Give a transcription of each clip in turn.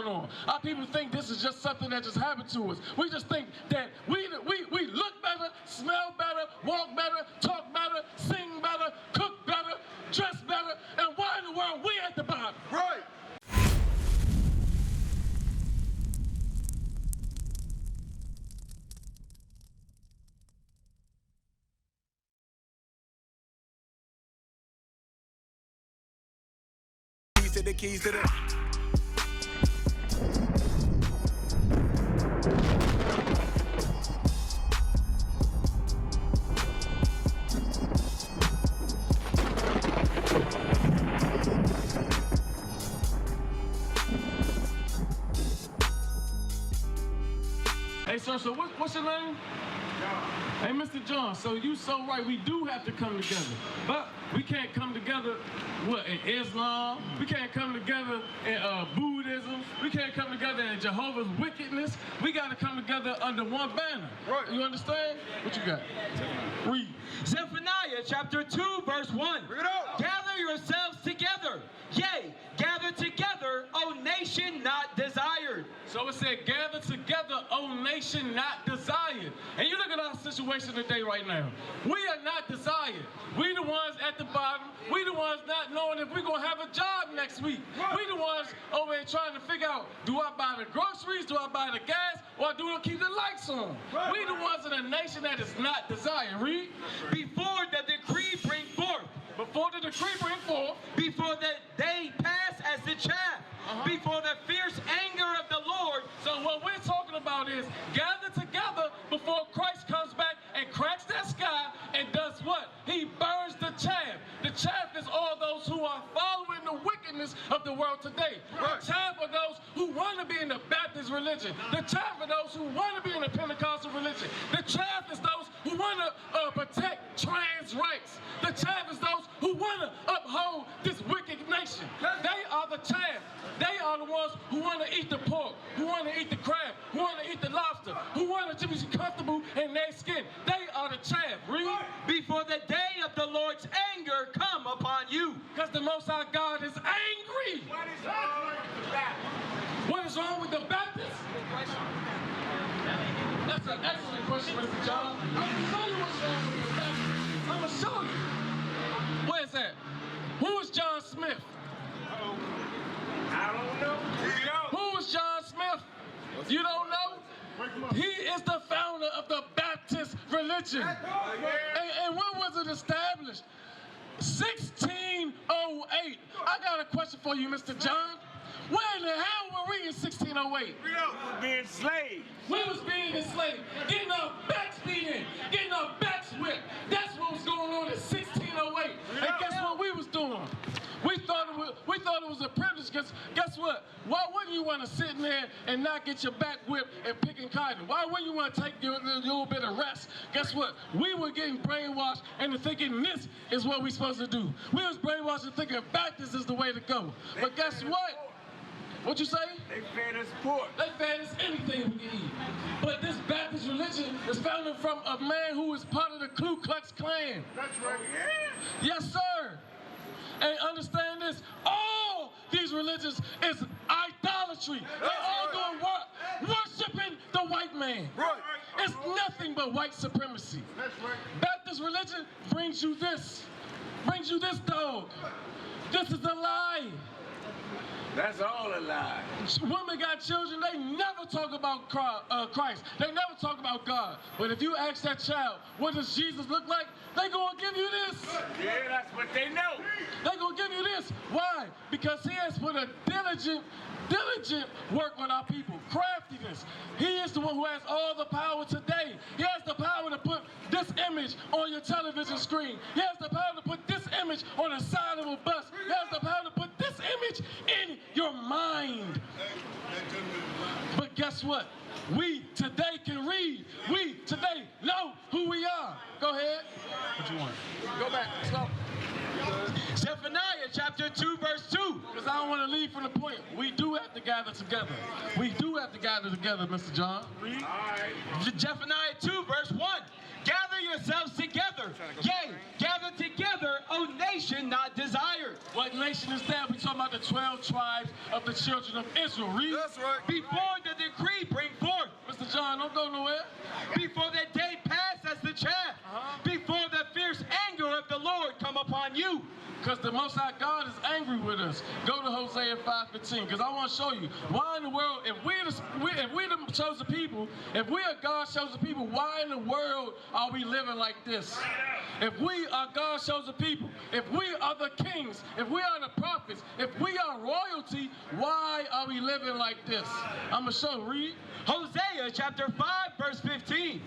going on. Our people think this is just something that just happened to us. We just think that we look better, smell better, walk better, talk better, sing better, cook better, dress better, and why in the world we at the bottom? Right. The keys to the Hey, sir, so what's your name? Hey, Mr. John, so you so right, we do have to come together. But we can't come together, what, in Islam? We can't come together in Buddhism. We can't come together in Jehovah's wickedness. We got to come together under one banner. Right. You understand? What you got? Read. Zephaniah chapter 2, verse 1. Bring it out. Gather yourselves together. Yea, gather together, O nation not desired. So it said, gather together, O nation not desired. And you look at our situation today right now. We are not desired. We the ones at the bottom. We the ones not knowing if we're going to have a job next week. We the ones over here trying to figure out, do I buy the groceries, do I buy the gas, or do I keep the lights on? We the ones in a nation that is not desired. Read. Before the decree bring forth. Before the decree bring forth. Before the day pass as the chaff. Before the fierce anger of the Lord. So what we're talking about is gather together before Christ comes back and cracks that sky and does what? He burns the chaff. The chaff is all those who are following the wickedness of the world today. The chaff are those who want to be in the Baptist religion. The chaff are those who want to be in the Pentecostal religion. The chaff is those who want to protect trans rights. The chaff is those who want to uphold this wicked nation. They are the chaff. They are the ones who want to eat the pork, who want to eat the crab, who want to eat the lobster, who want to be comfortable in their skin. They are the chaff. Read. Before the day of the Lord's anger come upon you. Because the Most High God is angry. What is wrong with the Baptists? That's an excellent question, Mr. John. I'm going to show you what's wrong with the Baptists. I'm going to show you. Where is that? Who is John Smith? I don't know. Who is John Smith? You don't know? He is the founder of the Baptist religion. And when was it established? 1608. I got a question for you, Mr. John. Where in the hell were we in 1608? We was being enslaved. We was being enslaved, getting our backs beaten, getting our backs whipped. That's what was going on in 1608. And guess what we was doing? We thought it was a privilege. Guess what? Why wouldn't you want to sit in there and not get your back whipped and picking cotton? Why wouldn't you want to take your little bit of rest? Guess what? We were getting brainwashed into thinking this is what we're supposed to do. We was brainwashed into thinking Baptist is the way to go. But guess what? What'd you say? They fed us pork. They fed us anything we can eat. But this Baptist religion is founded from a man who is part of the Ku Klux Klan. That's right. Yeah. Yes, sir. And understand this, all these religions is idolatry. They're all doing what? Worshiping the white man. Right. It's nothing but white supremacy. That's right. Baptist religion brings you this dog. This is a lie. That's all a lie. Women got children, they never talk about Christ. They never talk about God. But if you ask that child, what does Jesus look like? They gonna give you this. Yeah, that's what they know. They gonna give you this. Why? Because he has put a diligent work on our people. Craftiness. He is the one who has all the power today. He has the power to put this image on your television screen. He has the power to put this image on the side of a bus. He has the power to put this image in your mind. But guess what? We today can read. We today know who we are. Go ahead. What you want? Go back. Stop. Zephaniah chapter 2, verse 2. Because I don't want to leave from the point. We do have to gather together. We do have to gather together, Mr. John. Read. Zephaniah 2, verse 1. gather yourselves together. Yea, gather together, O nation not desired. What nation is that? We're talking about the 12 tribes of the children of Israel. Read. That's right. Before the decree bring forth. Mr. John, don't go nowhere. Before the day pass as the chaff. Before the fierce anger of the Lord come upon you. Because the Most High God is angry with us. Go to Hosea 5:15, because I want to show you why in the world, if we the chosen people, if we are God's chosen people, why in the world are we living like this? If we are God's chosen people, if we are the kings, if we are the prophets, if we are royalty, why are we living like this? I'm going to show. Read. Hosea chapter 5 verse 15.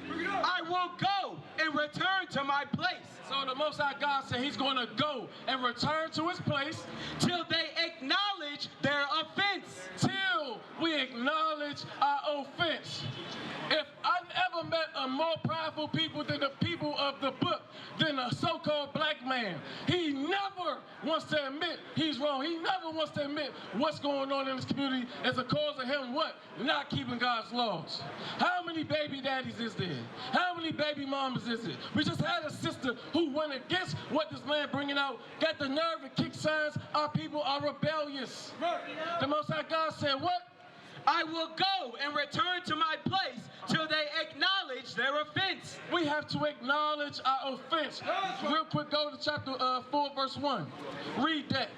I will go and return to my place. So the Most High God said he's going to go and return to his place Till they acknowledge their offense. till we acknowledge our offense. If I ever met a more prideful people than the people of the book, than a so-called black man, he never wants to admit he's wrong. He never wants to admit what's going on in this community as a cause of him what? Not keeping God's laws. How many baby daddies is there? How many baby mamas is it? We just had a sister who went against what this man bringing out, got the nerve to kick signs, our people are rebellious. The Most High God said what? I will go and return to my place till they acknowledge their offense. We have to acknowledge our offense. Real quick, go to chapter 4, verse 1. Read that.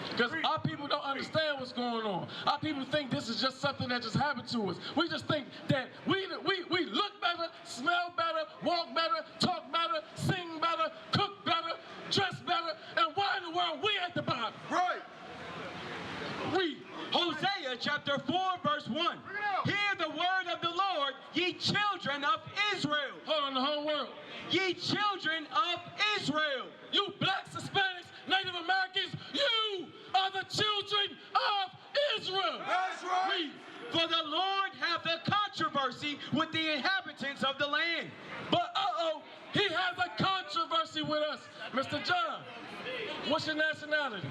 Because our people don't understand what's going on. Our people think this is just something that just happened to us. We just think that we look better, smell better, walk better, talk better, sing better, cook better, dress better, and why in the world we at the bottom? Right. Read. Hosea chapter 4 verse 1. Hear the word of the Lord, ye children of Israel. Hold on, the whole world. Ye children of Israel. You blacks, Hispanics, Native Americans, you are the children of Israel. That's right. Read. For the Lord hath a controversy with the inhabitants of the land. But he has a controversy with us. Mr. John, what's your nationality?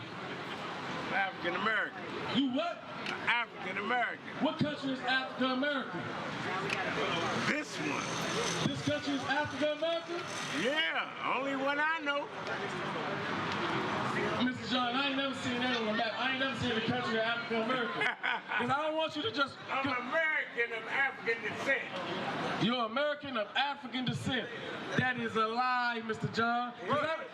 African American. You what? African American. What country is African American? This one. This country is African American? Yeah, only one I know. Mr. John, I ain't never seen that on the map. I ain't never seen the country of African American. Because I don't want you to just... I'm American of African descent. You're American of African descent. That is a lie, Mr. John.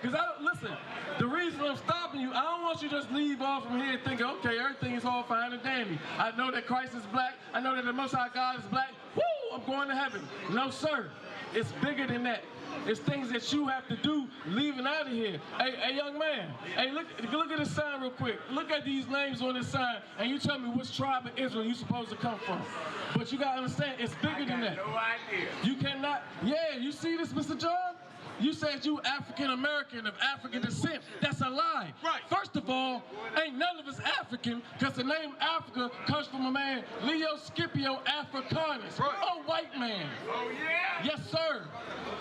Because listen, the reason I'm stopping you, I don't want you to just leave off from here thinking, okay, everything is all fine and dandy. I know that Christ is black. I know that the Most High God is black. Woo, I'm going to heaven. No, sir. It's bigger than that. It's things that you have to do leaving out of here. Hey, young man. Hey, look at this sign real quick. Look at these names on this sign, and you tell me which tribe of Israel you're supposed to come from. But you gotta understand, it's bigger than that. No idea. You cannot. Yeah, you see this, Mr. John? You said you African American of African descent. That's a lie. Right. First of all, ain't none of us African, because the name Africa comes from a man, Leo Scipio Africanus, a white man. Oh, yeah? Yes, sir.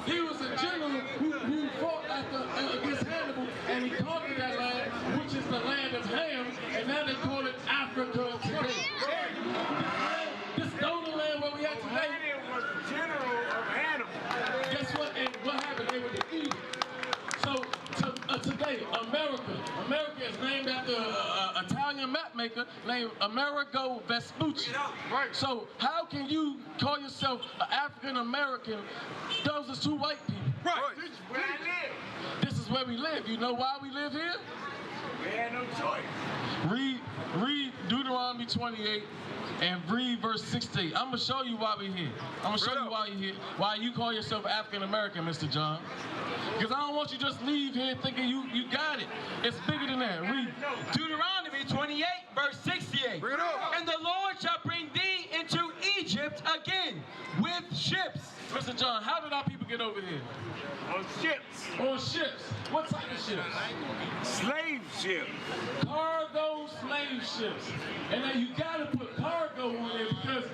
He was a general who fought against Hannibal, and he conquered that land, which is the land of Ham, and now they call it Africa today. This donor land where we at today. Hannibal was the general of Hannibal. Guess what? And what happened? They were defeated. So today, America is named after an Italian map maker named Amerigo Vespucci. Right. So how can you call yourself an African American? Those are two white people. Right. This is where I live. This is where we live. You know why we live here? We had no choice. Read Deuteronomy 28 and read verse 16. I'm going to show you why we're here. I'm going to show you why you're here. Why you call yourself African American, Mr. John. Because I don't want you to just leave here thinking you got it. It's bigger than that. Read. Deuteronomy 28 verse 68. Bring it up. And the Lord shall bring thee into Egypt again with ships. Mr. John, how did our people get over here? On ships. On ships. What type of ships? Slave ships. Cargo slave ships. And then you gotta put cargo on there, because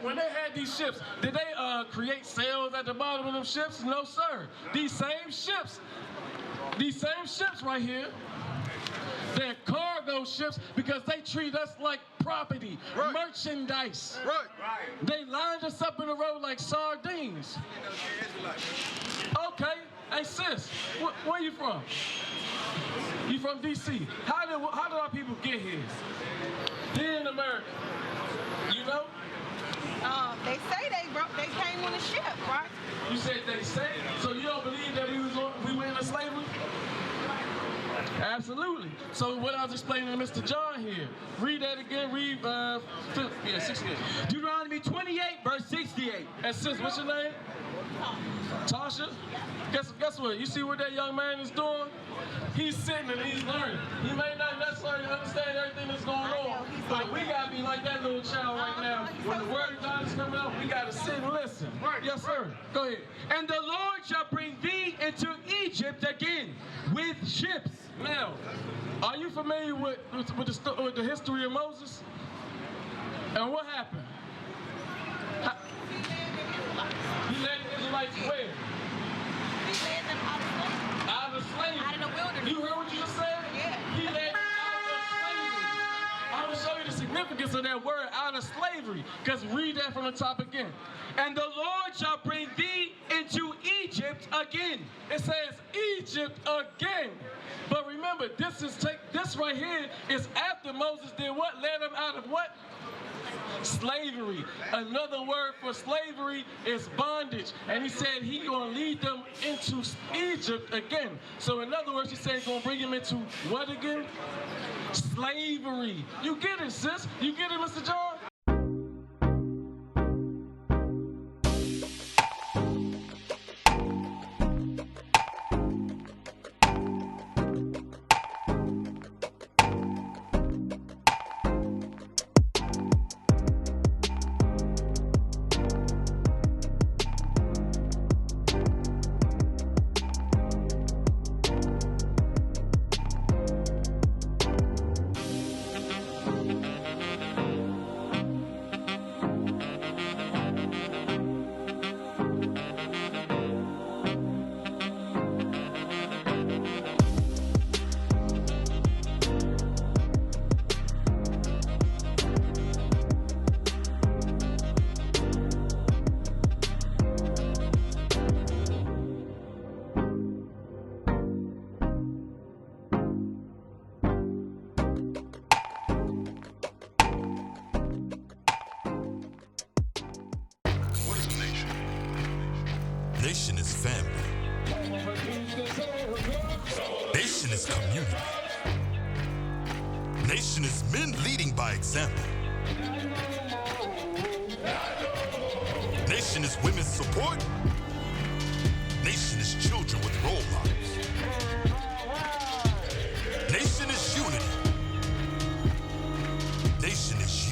when they had these ships, did they create sails at the bottom of them ships? No, sir. These same ships right here, they're cargo cargo ships because they treat us like property, Right. merchandise. Right. Right. They lined us up in a row like sardines. Okay, hey sis, where you from? You from DC? How did our people get here? Here in America, you know? They say they came on a ship, right? You said they say. So you don't believe that we went into slavery? Absolutely. So what I was explaining to Mr. John here. Read that again. Read 68. Deuteronomy 28, verse 68. And sis, what's your name? Tasha? Guess what? You see what that young man is doing? He's sitting and he's learning. He may not necessarily understand everything that's going on, but we gotta be like that little child right now. When the word of God is coming out, we gotta sit and listen. Yes, sir. Go ahead. And the Lord shall bring thee into Egypt again with ships. Now, are you familiar with the history of Moses? And what happened? He led the Israelites where? He led them Out of slavery. out of the wilderness. You heard what you just said? Yeah. He led them out of slavery. I'm going to show you the significance of that word, out of slavery. Because read that from the top again. And the Lord shall bring thee into Egypt again. It says Egypt again. But remember, this right here is after Moses did what? Led them out of what? Slavery. Another word for slavery is bondage. And he said he's going to lead them into Egypt again. So in other words, he said he's going to bring them into what again? Slavery. You get it, sis? You get it, Mr. John? Nation is family. Nation is community. Nation is men leading by example. Nation is women's support. Nation is children with role models. Nation is unity. Nation is